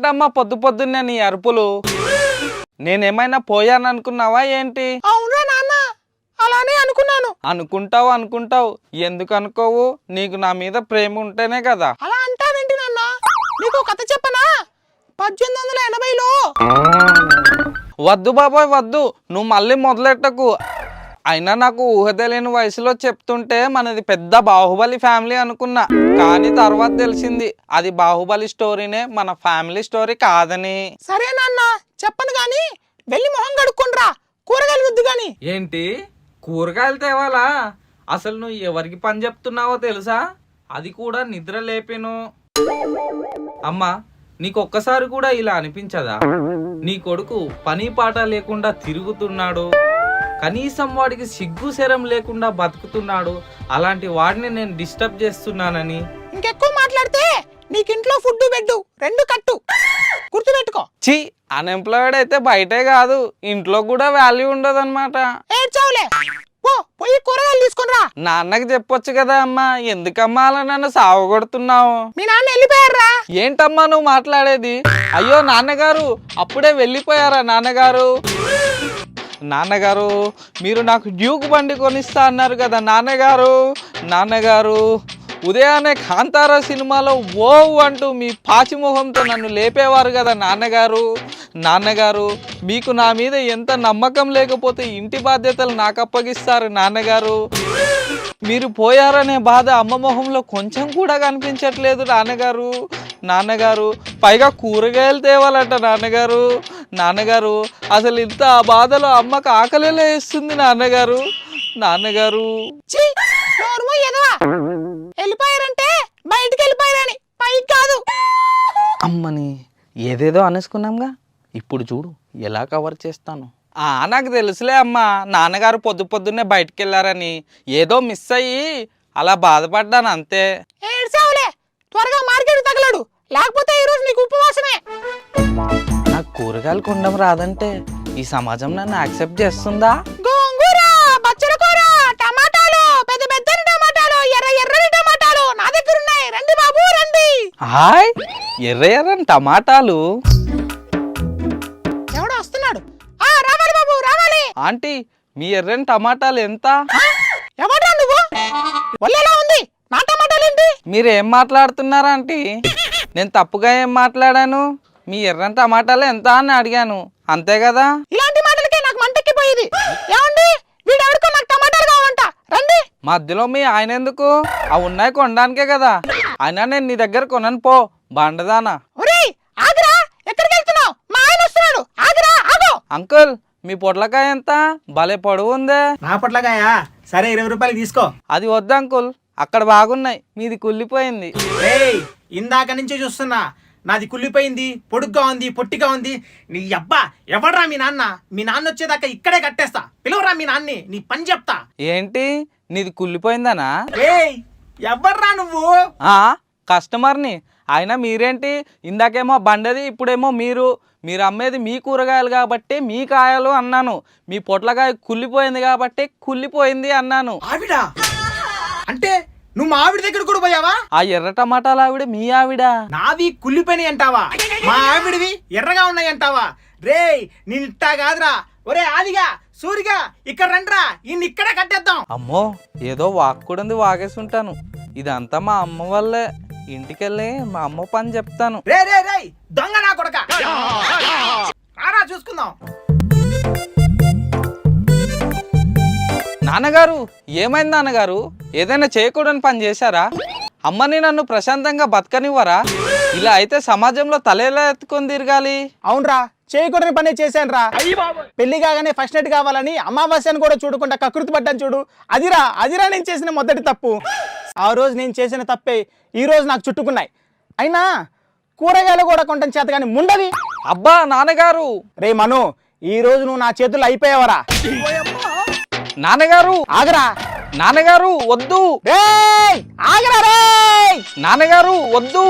ఏంటమ్మా పొద్దు పొద్దున్నే నీ అరుపులు? నేనేమైనా పోయాను అనుకున్నావా ఏంటి? అవునా నాన్న, అలానే అనుకున్నాను. అనుకుంటావు ఎందుకు అనుకోవు? నీకు నా మీద ప్రేమ ఉంటేనే కదా. అలా అంటావేంటి నాన్న? నీకు కథ చెప్పనా? 1880లో. వద్దు బాబాయ్ వద్దు, నువ్వు మళ్ళీ మొదలెట్టకు. అయినా నాకు ఊహ తెలియని వయసులో చెప్తుంటే మనది పెద్ద బాహుబలి ఫ్యామిలీ అనుకున్నా, కానీ తర్వాత తెలిసింది అది బాహుబలి స్టోరీనే, మన ఫ్యామిలీ స్టోరీ కాదని. సరే నాన్న, చెప్పను గాని వెళ్ళి మొహం కడుక్కొనిరా, కూరగాయలు వద్దు గాని. ఏంటి కూరగాయలు తేవాలా? అసలు నువ్వు ఎవరికి పని చెప్తున్నావో తెలుసా? అది కూడా నిద్ర లేపెను. అమ్మా, నీకొక్కసారి కూడా ఇలా అనిపించదా? నీ కొడుకు పని పాట లేకుండా తిరుగుతున్నాడు, కనీసం వాడికి సిగ్గు శరం లేకుండా బతుకుతున్నాడు, అలాంటి వాడిని నేను డిస్టర్బ్ చేస్తున్నానని. ఇంకెక్కువ మాట్లాడితే నీకింట్లో ఫుడ్ బెడ్ రెండు కట్టు, గుర్తుపెట్టుకో. ఛీ, అన్ఎంప్లాయిడ్ అయితే బయటే కాదు ఇంట్లో కూడా వాల్యూ ఉండదు అనమాట. ఏడ్చావులే, పోయి కూరగాయలు తీసుకునిరా. నాన్నకి చెప్పొచ్చు కదా అమ్మా, ఎందుకమ్మా అలా నన్ను సావగొడుతున్నావు? మీ నాన్న వెళ్ళిపోయారా? ఏంటమ్మా నువ్వు మాట్లాడేది? అయ్యో నాన్నగారు అప్పుడే వెళ్ళిపోయారా? నాన్నగారు మీరు నాకు డ్యూక్ బండి కొనిస్తా అన్నారు కదా నాన్నగారు ఉదయాన్నే కాంతారా సినిమాలో ఓ అంటూ మీ పాచిమోహంతో నన్ను లేపేవారు కదా నాన్నగారు మీకు నా మీద ఎంత నమ్మకం లేకపోతే ఇంటి బాధ్యతలు నాకు అప్పగిస్తారు నాన్నగారు. మీరు పోయారనే బాధ అమ్మ మొహంలో కొంచెం కూడా కనిపించట్లేదు నాన్నగారు పైగా కూరగాయలు తేవాలట నాన్నగారు అసలు ఇంత ఆ బాధలో అమ్మకు ఆకలిలో వేస్తుంది నాన్నగారు. వెళ్ళిపోయారంటే బయటికి వెళ్ళిపోయారని, పైకి కాదు. అమ్మని ఏదేదో అనేసుకున్నాంగా, ఇప్పుడు చూడు ఎలా కవర్ చేస్తాను. నాకు తెలుసులే అమ్మా, నాన్నగారు పొద్దున్నే బయటికి వెళ్ళారని ఏదో మిస్ అయ్యి అలా బాధపడ్డాను అంతే. ఏడ్చావులే, త్వరగా మార్కెట్ తగలడు, లేకపోతే ఈరోజు నీకు ఉపవాసమే. నాకు కూరగాయలు కొనడం రాదంటే ఈ సమాజం నన్ను యాక్సెప్ట్ చేస్తుందా? గోంగూర, బచ్చల కూర, టమాటాలు, పెద్ద పెద్దని టమాటాలు, ఎర్రని టమాటాలు నా దగ్గర ఉన్నాయి, రండి బాబు రండి. హాయ్, ఎర్రని టమాటాలు. ఎవడో వస్తున్నాడు. రావాలి బాబు రావాలి. ఆంటీ, మీ ఎర్రని టమాటాలు ఎంత? ఎవడ్రా నువ్వు? ఒళ్ళెలా ఉంది, నా టమాటాలు ఏంటి? మీరేం మాట్లాడుతున్నారా ఆంటీ? నేను తప్పుగా ఏం మాట్లాడాను? మీ ఎర్రని టమాటాలు ఎంత అని అడిగాను, అంతే కదా. ఇలాంటి మాటలకే నాకు మంటెక్కిపోయేది. ఏమండి, వీడెవడికో నాకు టమాటాలు కావాలంట, రండి. మధ్యలో మీ ఆయన ఎందుకు? అవి ఉన్నాయి కొనడానికే కదా. అయినా నేను నీ దగ్గర కొనను పో, బండదానా. ఒరేయ్ ఆగురా, ఎక్కడికి వెళ్తున్నావు? మా ఆయన వస్తున్నాడు, ఆగురా ఆగు. అంకుల్, మీ పొట్లకాయ ఎంత? భలే పొడవు ఉందే. నా పొట్లకాయ సరే 20 రూపాయలు తీసుకో. అది వద్దు అంకుల్, అక్కడ బాగున్నాయి, మీది కుళ్ళిపోయింది. ఇందాక నుంచి చూస్తున్నా, నాది కుళ్ళిపోయింది, పొడుగ్గా ఉంది, పొట్టిగా ఉంది. నీ అబ్బా ఎవడ్రా మీ నాన్న వచ్చేదాకా ఇక్కడే కట్టేస్తా. పిలువరా మీ నాన్ని, నీ పని చెప్తా. ఏంటి, నీది కుళ్ళిపోయిందనా? ఎవడ్రా నువ్వు? కస్టమర్ని. అయినా మీరేంటి, ఇందాకేమో బండది, ఇప్పుడేమో మీరు అమ్మేది మీ కూరగాయలు కాబట్టి మీ కాయలు అన్నాను, మీ పొట్లకాయ కుళ్ళిపోయింది కాబట్టి కుళ్ళిపోయింది అన్నాను. ఆవిడ అంటే నువ్వు మా ఆవిడ దగ్గర కూడా పోయావా? ఆ ఎర్ర టమాటాలు ఆవిడ మీ ఆవిడ? నావి కుళ్ళిపోయినాయి అంటావా? మా ఆవిడవి ఎర్రగా ఉన్నాయి అంటావా? నేను ఇట్టా కాదురా. ఒరే ఆదిగా, సూరిగా, ఇక్కడ రండ్రా, ఇన్ని ఇక్కడే కట్టేద్దాం. అమ్మో, ఏదో వాక్కూడంది వాగేసి ఉంటాను. ఇదంతా మా అమ్మ వల్లే. ఇంటికెళ్ళి మా అమ్మ పని చెప్తాను. రే దొంగ నా కొడక, రారా చూసుకుందాం. నాన్నగారు, ఏమైంది నాన్నగారు? ఏదైనా చేయకూడని పని చేశారా? అమ్మని నన్ను ప్రశాంతంగా బతకనివ్వరా? ఇలా అయితే సమాజంలో తలేలా ఎత్తుకొని తిరగాలి. అవునరా, చేయకూడని పనే చేశాను రా. పెళ్లి కాగానే ఫస్ట్ నైట్ కావాలని అమావాస్యను కూడా చూడకుండా కకృతి పడ్డాను చూడు, అదిరా నేను చేసిన మొదటి తప్పు. ఆ రోజు నేను చేసిన తప్పే ఈ రోజు నాకు చుట్టుకున్నాయి. అయినా కూరగాయలు కూడా కొంటాం చేత కానీ ముండవి. అబ్బా నాన్నగారు. రే మను, ఈ రోజు నువ్వు నా చేతుల్లో అయిపోయావరా. నాన్నగారు ఆగరా. నాన్నగారు వద్దు. ఆగరా రే. నాన్నగారు వద్దు.